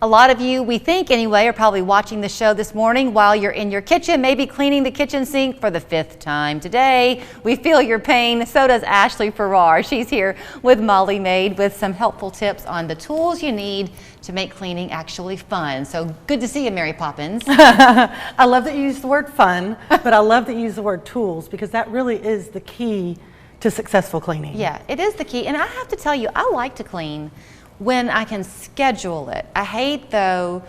A lot of you, we think anyway, are probably watching the show this morning while you're in your kitchen, maybe cleaning the kitchen sink for the 5th time today. We feel your pain. So does Ashley Farrar. She's here with Molly Maid with some helpful tips on the tools you need to make cleaning actually fun. So good to see you, Mary Poppins. I love that you use the word fun, but I love that you use the word tools, because that really is the key to successful cleaning. Yeah, it is the key. And I have to tell you, I like to clean when I can schedule it. I hate though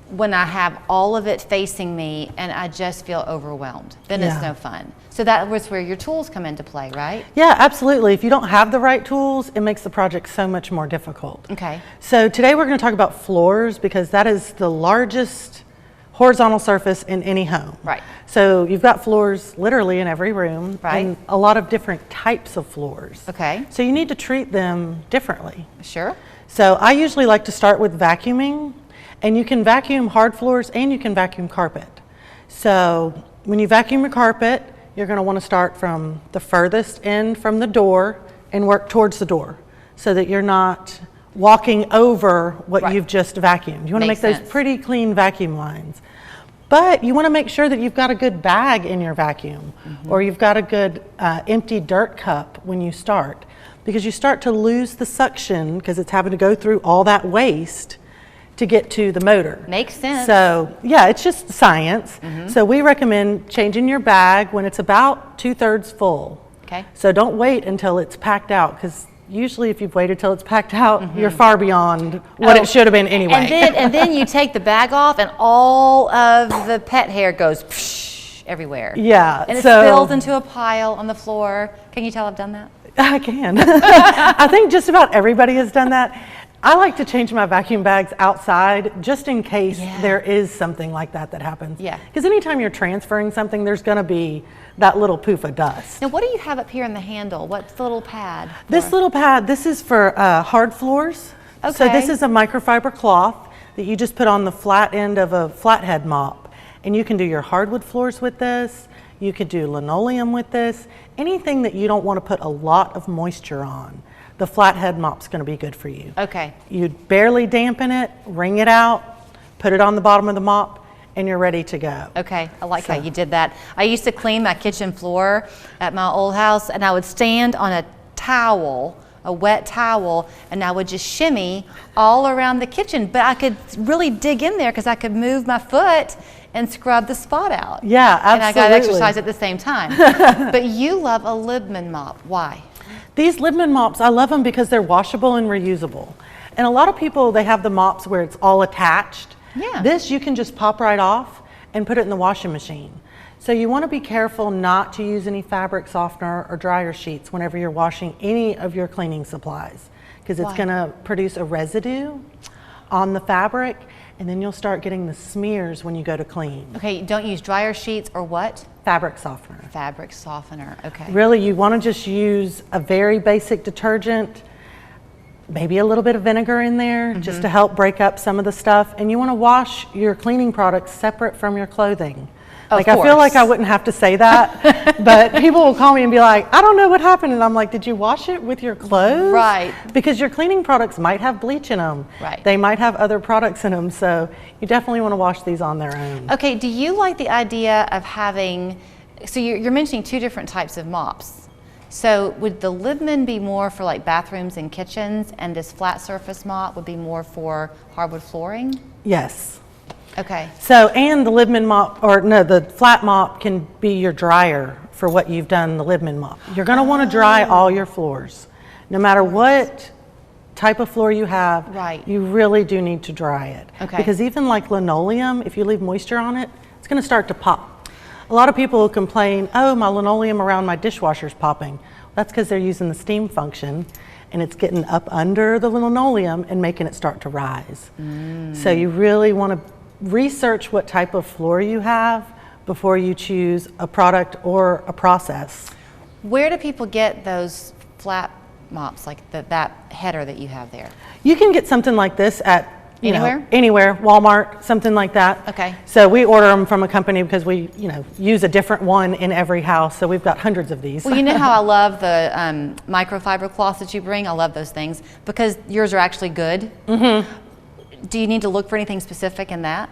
when I have all of it facing me and I just feel overwhelmed. Then it's no fun. So that was where your tools come into play, right? Yeah, absolutely. If you don't have the right tools, it makes the project so much more difficult. Okay. So today we're going to talk about floors, because that is the largest horizontal surface in any home. Right. So you've got floors literally in every room, right, and a lot of different types of floors. Okay. So you need to treat them differently. Sure. So I usually like to start with vacuuming, and you can vacuum hard floors and you can vacuum carpet. So when you vacuum your carpet, you're going to want to start from the furthest end from the door and work towards the door, so that you're not walking over what you've just vacuumed. You want to make those pretty clean vacuum lines. But you want to make sure that you've got a good bag in your vacuum, or you've got a good empty dirt cup when you start, because you start to lose the suction because it's having to go through all that waste to get to the motor. Makes sense. So yeah, it's just science. So we recommend changing your bag when it's about 2/3 full. Okay. So don't wait until it's packed out, because usually if you've waited till it's packed out, you're far beyond what it should have been anyway. And then you take the bag off and all of the pet hair goes psh, everywhere. Yeah. And it spills into a pile on the floor. Can you tell I've done that? I can. I think just about everybody has done that. I like to change my vacuum bags outside just in case there is something like that happens. Yeah. Because anytime you're transferring something, there's going to be that little poof of dust. Now, what do you have up here in the handle? What's the little pad for? This little pad, this is for hard floors. Okay. So this is a microfiber cloth that you just put on the flat end of a flathead mop. And you can do your hardwood floors with this. You could do linoleum with this. Anything that you don't want to put a lot of moisture on, the flathead mop's going to be good for you. Okay. You barely dampen it, wring it out, put it on the bottom of the mop, and you're ready to go. Okay, I like how you did that. I used to clean my kitchen floor at my old house, and I would stand on a towel, a wet towel, and I would just shimmy all around the kitchen. But I could really dig in there because I could move my foot and scrub the spot out. Yeah, absolutely. And I got exercise at the same time. But you love a Libman mop. Why? These Libman mops, I love them because they're washable and reusable. And a lot of people, they have the mops where it's all attached. Yeah. This you can just pop right off and put it in the washing machine. So you want to be careful not to use any fabric softener or dryer sheets whenever you're washing any of your cleaning supplies, because it's going to produce a residue on the fabric, and then you'll start getting the smears when you go to clean. Okay, don't use dryer sheets or what? Fabric softener. Fabric softener, okay. Really, you want to just use a very basic detergent, maybe a little bit of vinegar in there just to help break up some of the stuff. And you want to wash your cleaning products separate from your clothing. Like, I feel like I wouldn't have to say that, but people will call me and be like, I don't know what happened. And I'm like, did you wash it with your clothes? Right. Because your cleaning products might have bleach in them. Right. They might have other products in them. So you definitely want to wash these on their own. Okay, do you like the idea of having, so you're mentioning 2 different types of mops. So would the Libman be more for like bathrooms and kitchens, and this flat surface mop would be more for hardwood flooring? Yes. Okay. So, and the Libman mop, or no, the flat mop can be your dryer for what you've done the Libman mop. You're going to want to dry all your floors. No matter what type of floor you have, you really do need to dry it. Okay. Because even like linoleum, if you leave moisture on it, it's going to start to pop. A lot of people will complain, oh, my linoleum around my dishwasher's popping. That's because they're using the steam function, and it's getting up under the linoleum and making it start to rise. So you really want to research what type of floor you have before you choose a product or a process. Where do people get those flat mops, like that header that you have there? You can get something like this at anywhere? Anywhere, Walmart, something like that. Okay. So we order them from a company because we, use a different one in every house. So we've got hundreds of these. Well, you know how I love the microfiber cloths that you bring? I love those things because yours are actually good. do you need to look for anything specific in that?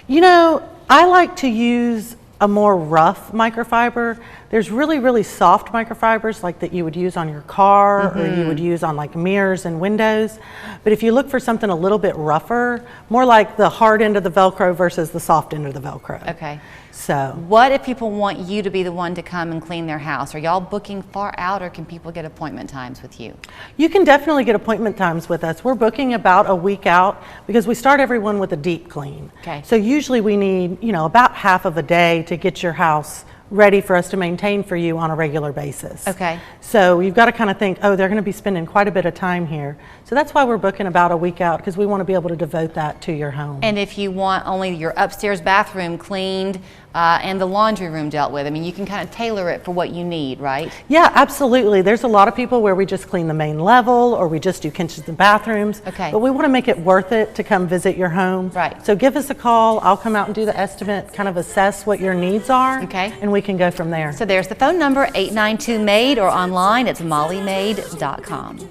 You know, I like to use a more rough microfiber. There's really, really soft microfibers like that you would use on your car or you would use on like mirrors and windows. But if you look for something a little bit rougher, more like the hard end of the Velcro versus the soft end of the Velcro. Okay. So what if people want you to be the one to come and clean their house? Are y'all booking far out, or can people get appointment times with you? you can definitely get appointment times with us. We're booking about a week out because we start everyone with a deep clean. Okay. So usually we need, you know, about half of a day to get your house ready for us to maintain for you on a regular basis. Okay. So you've got to kind of think, oh, they're going to be spending quite a bit of time here. So that's why we're booking about a week out, because we want to be able to devote that to your home. And if you want only your upstairs bathroom cleaned and the laundry room dealt with, I mean, you can kind of tailor it for what you need, right? Yeah, absolutely. There's a lot of people where we just clean the main level or we just do kitchens and bathrooms. Okay. But we want to make it worth it to come visit your home. Right. So give us a call. I'll come out and do the estimate, kind of assess what your needs are. Okay. And we can go from there. So there's the phone number, 892-MAID, or online, it's mollymaid.com.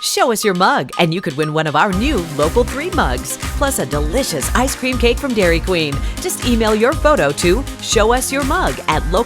Show us your mug, and you could win one of our new Local 3 mugs, plus a delicious ice cream cake from Dairy Queen. Just email your photo to showusyourmug@local